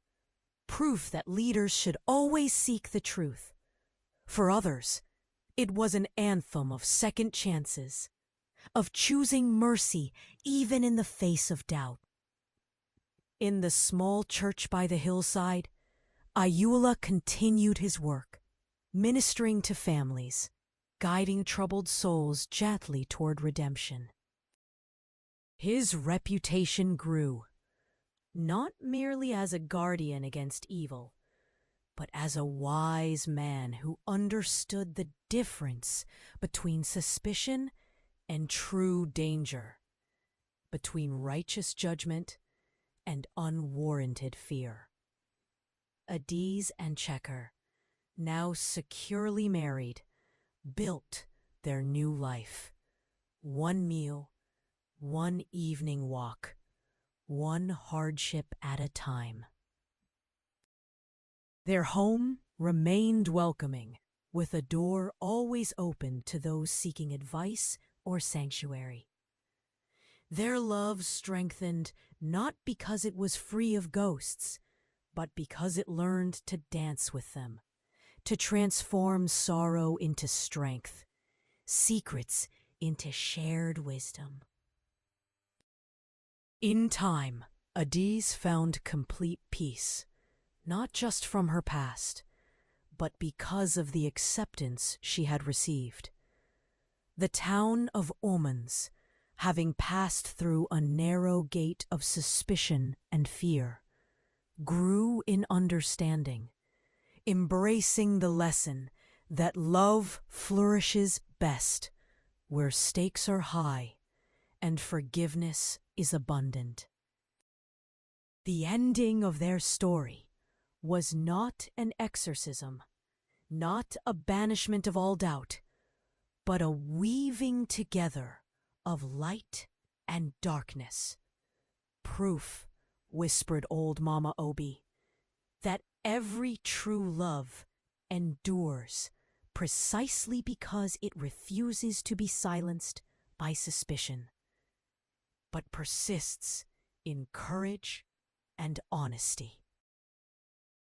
proof that leaders should always seek the truth. For others, it was an anthem of second chances, of choosing mercy even in the face of doubt. In the small church by the hillside, Ayula continued his work, ministering to families, guiding troubled souls gently toward redemption. His reputation grew, not merely as a guardian against evil, but as a wise man who understood the difference between suspicion and true danger, between righteous judgment and unwarranted fear. Adiz and Checker, now securely married, built their new life. One meal, one evening walk, one hardship at a time. Their home remained welcoming, with a door always open to those seeking advice or sanctuary. Their love strengthened not because it was free of ghosts, but because it learned to dance with them, to transform sorrow into strength, secrets into shared wisdom. In time, Adiz found complete peace, not just from her past, but because of the acceptance she had received. The town of Omens, having passed through a narrow gate of suspicion and fear, grew in understanding, embracing the lesson that love flourishes best where stakes are high and forgiveness is abundant. The ending of their story was not an exorcism, not a banishment of all doubt, but a weaving together of light and darkness. Proof, whispered old Mama Obi, that every true love endures precisely because it refuses to be silenced by suspicion, but persists in courage and honesty.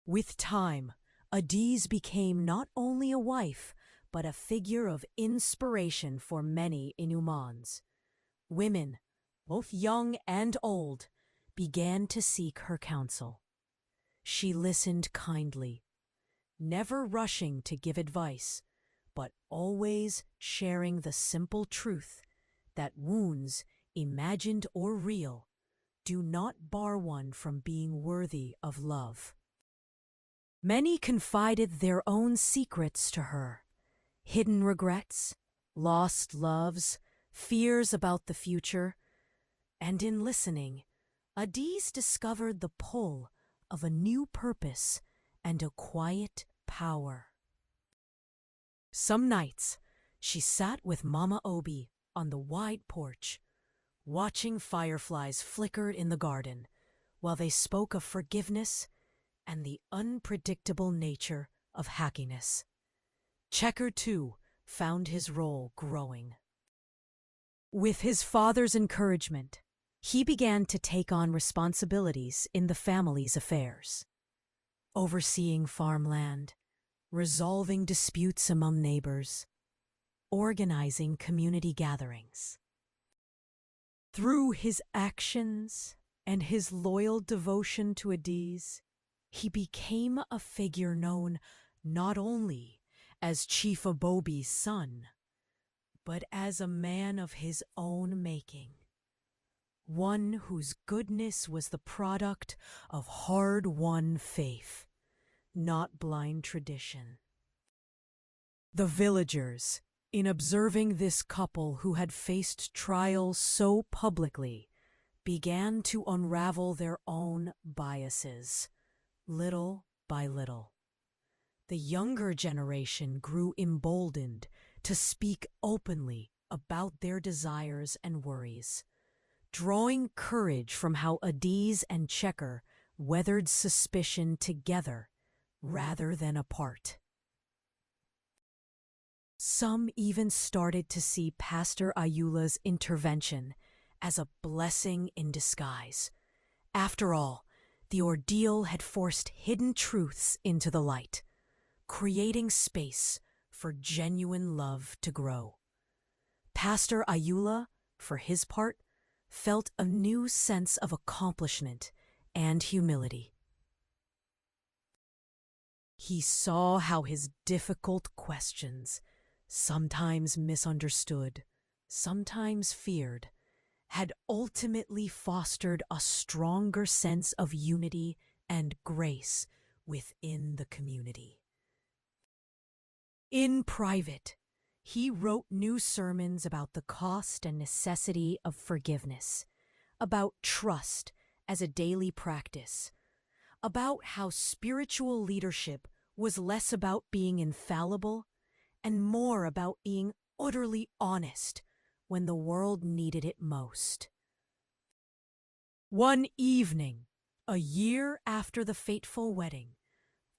With time, Adiz became not only a wife, but a figure of inspiration for many Inumans. Women, both young and old, began to seek her counsel. She listened kindly, never rushing to give advice, but always sharing the simple truth that wounds, imagined or real, do not bar one from being worthy of love. Many confided their own secrets to her, hidden regrets, lost loves, fears about the future, and in listening, Adiz discovered the pull of a new purpose and a quiet power. Some nights, she sat with Mama Obi, on the wide porch, watching fireflies flicker in the garden, while they spoke of forgiveness and the unpredictable nature of happiness. Checker, too, found his role growing. With his father's encouragement, he began to take on responsibilities in the family's affairs, overseeing farmland, resolving disputes among neighbors, organizing community gatherings. Through his actions and his loyal devotion to Adiz, he became a figure known not only as Chief Abobi's son, but as a man of his own making, one whose goodness was the product of hard-won faith, not blind tradition. The villagers, in observing this couple who had faced trials so publicly, began to unravel their own biases, little by little. The younger generation grew emboldened to speak openly about their desires and worries, drawing courage from how Adiz and Checker weathered suspicion together rather than apart. Some even started to see Pastor Ayula's intervention as a blessing in disguise. After all, the ordeal had forced hidden truths into the light, creating space for genuine love to grow. Pastor Ayula, for his part, felt a new sense of accomplishment and humility. He saw how his difficult questions, sometimes misunderstood, sometimes feared, had ultimately fostered a stronger sense of unity and grace within the community. In private, he wrote new sermons about the cost and necessity of forgiveness, about trust as a daily practice, about how spiritual leadership was less about being infallible and more about being utterly honest when the world needed it most. One evening, a year after the fateful wedding,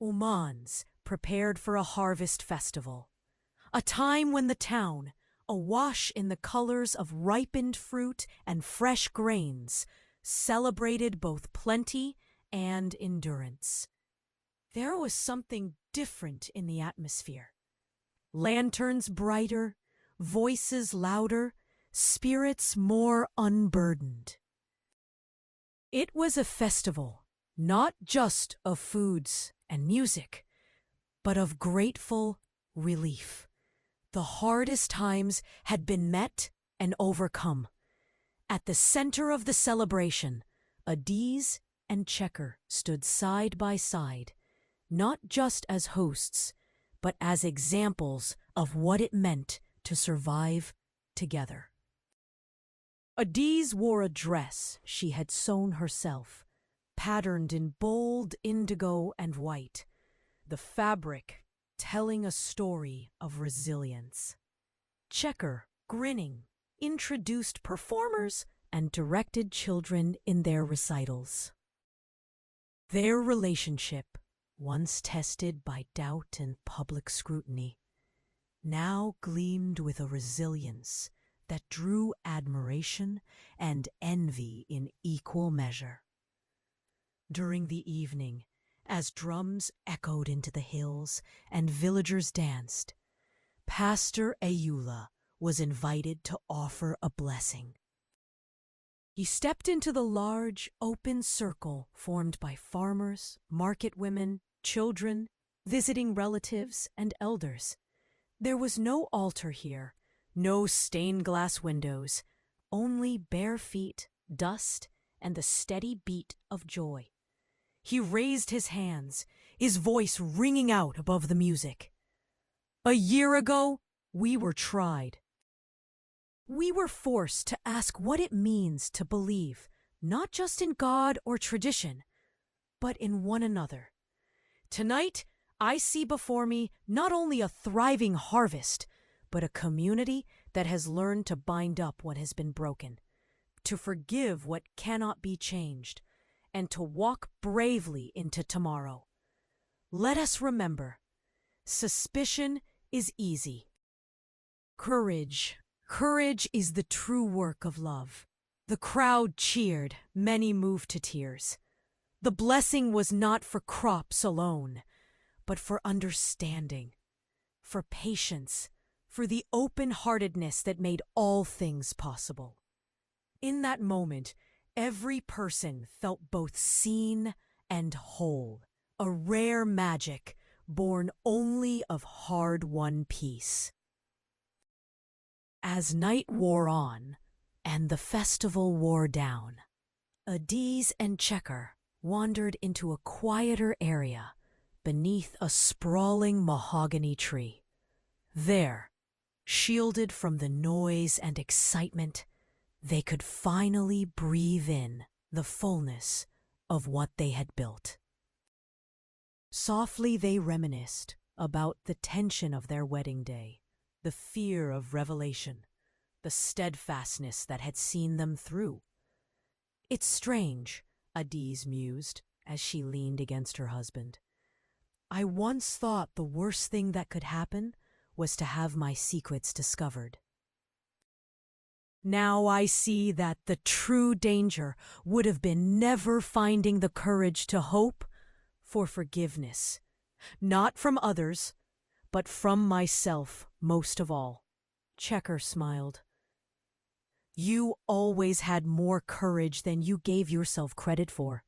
Umans prepared for a harvest festival, a time when the town, awash in the colors of ripened fruit and fresh grains, celebrated both plenty and endurance. There was something different in the atmosphere. Lanterns brighter, voices louder, spirits more unburdened. It was a festival, not just of foods and music, but of grateful relief. The hardest times had been met and overcome. At the center of the celebration, Adiz and Checker stood side by side, not just as hosts, but as examples of what it meant to survive together. Adiz wore a dress she had sewn herself, patterned in bold indigo and white, the fabric telling a story of resilience. Checker, grinning, introduced performers and directed children in their recitals. Their relationship, once tested by doubt and public scrutiny, now gleamed with a resilience that drew admiration and envy in equal measure. During the evening, as drums echoed into the hills and villagers danced, Pastor Ayula was invited to offer a blessing. He stepped into the large, open circle formed by farmers, market women, children, visiting relatives, and elders. There was no altar here, no stained glass windows, only bare feet, dust, and the steady beat of joy. He raised his hands, his voice ringing out above the music. A year ago, we were tried. We were forced to ask what it means to believe, not just in God or tradition, but in one another. Tonight, I see before me not only a thriving harvest, but a community that has learned to bind up what has been broken, to forgive what cannot be changed, and to walk bravely into tomorrow. Let us remember, suspicion is easy. Courage is the true work of love. The crowd cheered, many moved to tears. The blessing was not for crops alone, but for understanding, for patience, for the open-heartedness that made all things possible. In that moment, every person felt both seen and whole, a rare magic born only of hard-won peace. As night wore on and the festival wore down, Adiz and Checker wandered into a quieter area beneath a sprawling mahogany tree. There, shielded from the noise and excitement, they could finally breathe in the fullness of what they had built. Softly they reminisced about the tension of their wedding day, the fear of revelation, the steadfastness that had seen them through. "It's strange," Adiz mused as she leaned against her husband. "I once thought the worst thing that could happen was to have my secrets discovered. Now I see that the true danger would have been never finding the courage to hope for forgiveness, not from others, but from myself most of all." Checker smiled. "You always had more courage than you gave yourself credit for.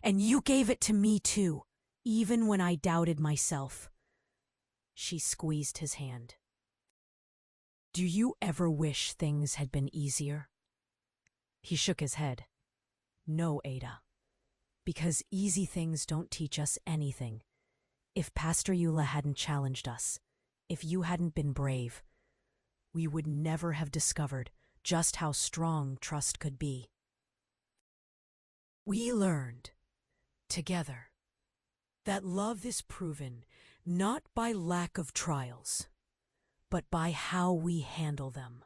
And you gave it to me too, even when I doubted myself." She squeezed his hand. "Do you ever wish things had been easier?" He shook his head. "No, Ada. Because easy things don't teach us anything. If Pastor Eula hadn't challenged us, if you hadn't been brave, we would never have discovered just how strong trust could be. We learned, together, that love is proven not by lack of trials, but by how we handle them."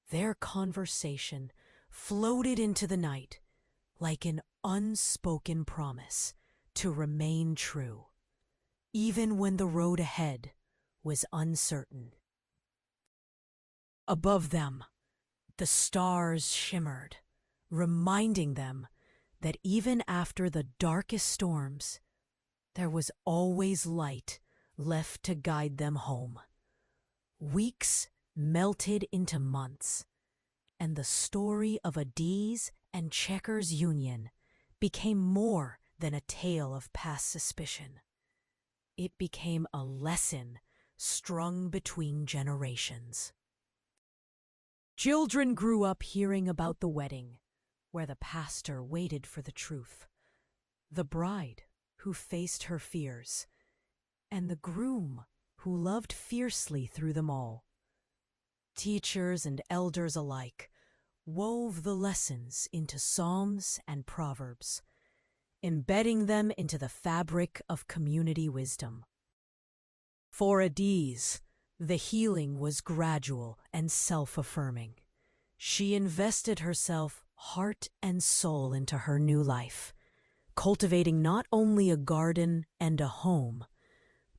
Their conversation floated into the night like an unspoken promise to remain true, even when the road ahead was uncertain. Above them, the stars shimmered, reminding them that even after the darkest storms, there was always light left to guide them home. Weeks melted into months, and the story of Adiz and Checker's union became more than a tale of past suspicion. It became a lesson strung between generations. Children grew up hearing about the wedding, where the pastor waited for the truth, the bride who faced her fears, and the groom who loved fiercely through them all. Teachers and elders alike wove the lessons into psalms and proverbs, embedding them into the fabric of community wisdom. For Adiz, the healing was gradual and self-affirming. She invested herself heart and soul into her new life, cultivating not only a garden and a home,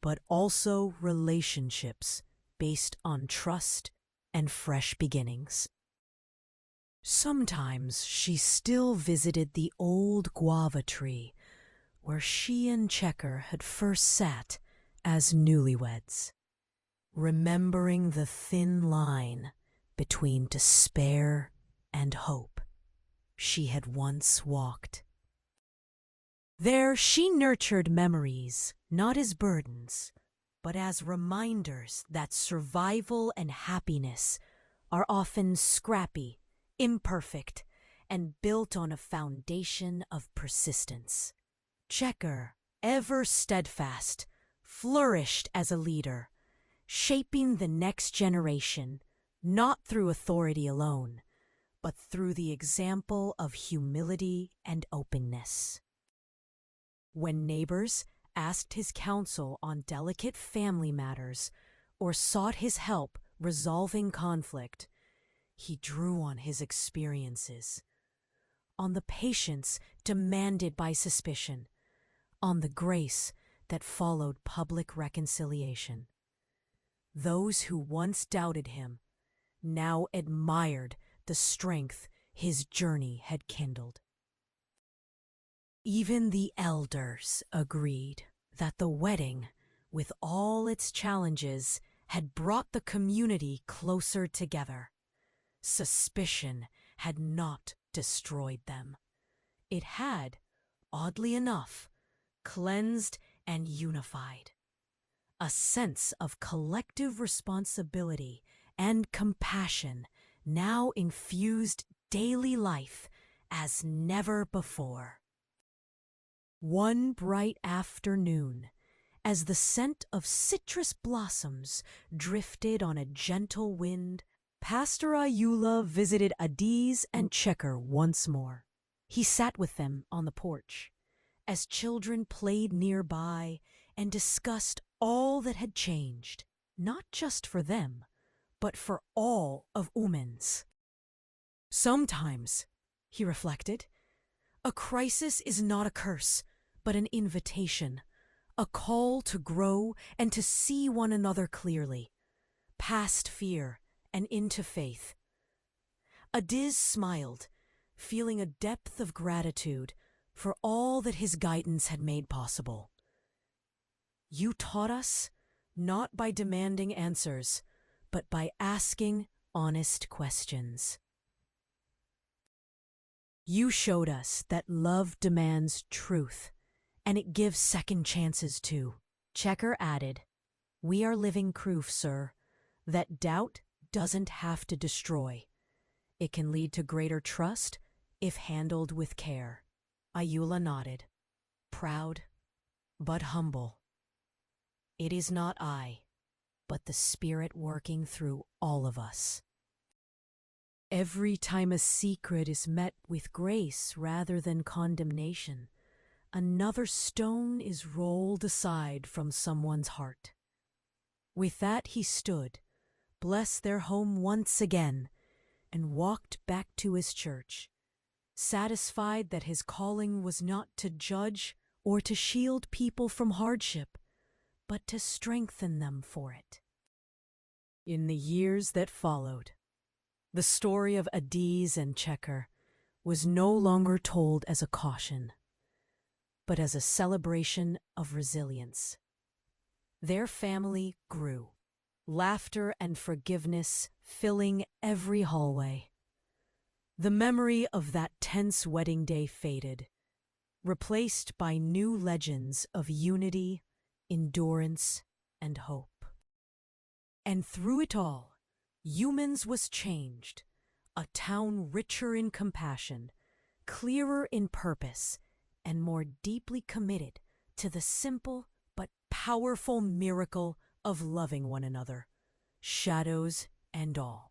but also relationships based on trust and fresh beginnings. Sometimes she still visited the old guava tree where she and Checker had first sat as newlyweds, remembering the thin line between despair and hope she had once walked. There she nurtured memories, not as burdens, but as reminders that survival and happiness are often scrappy, imperfect, and built on a foundation of persistence. Checker, ever steadfast, flourished as a leader, shaping the next generation, not through authority alone, but through the example of humility and openness. When neighbors asked his counsel on delicate family matters or sought his help resolving conflict, he drew on his experiences, on the patience demanded by suspicion, on the grace that followed public reconciliation. Those who once doubted him now admired the strength his journey had kindled. Even the elders agreed that the wedding, with all its challenges, had brought the community closer together. Suspicion had not destroyed them. It had, oddly enough, cleansed and unified. A sense of collective responsibility and compassion now infused daily life as never before. One bright afternoon, as the scent of citrus blossoms drifted on a gentle wind, Pastor Ayula visited Adiz and Checker once more. He sat with them on the porch, as children played nearby and discussed all that had changed, not just for them, but for all of Umans. Sometimes, he reflected, a crisis is not a curse, but an invitation, a call to grow and to see one another clearly, past fear and into faith. Adiz smiled, feeling a depth of gratitude for all that his guidance had made possible. You taught us not by demanding answers, but by asking honest questions. You showed us that love demands truth, and it gives second chances too. Checker added, we are living proof, sir, that doubt doesn't have to destroy. It can lead to greater trust if handled with care. Ayula nodded, proud but humble. It is not I, but the Spirit working through all of us. Every time a secret is met with grace rather than condemnation, another stone is rolled aside from someone's heart. With that he stood, blessed their home once again, and walked back to his church, satisfied that his calling was not to judge or to shield people from hardship, but to strengthen them for it. In the years that followed, the story of Adiz and Checker was no longer told as a caution, but as a celebration of resilience. Their family grew, laughter and forgiveness filling every hallway. The memory of that tense wedding day faded, replaced by new legends of unity, endurance, and hope. And through it all, Humans was changed, a town richer in compassion, clearer in purpose, and more deeply committed to the simple but powerful miracle of loving one another, shadows and all.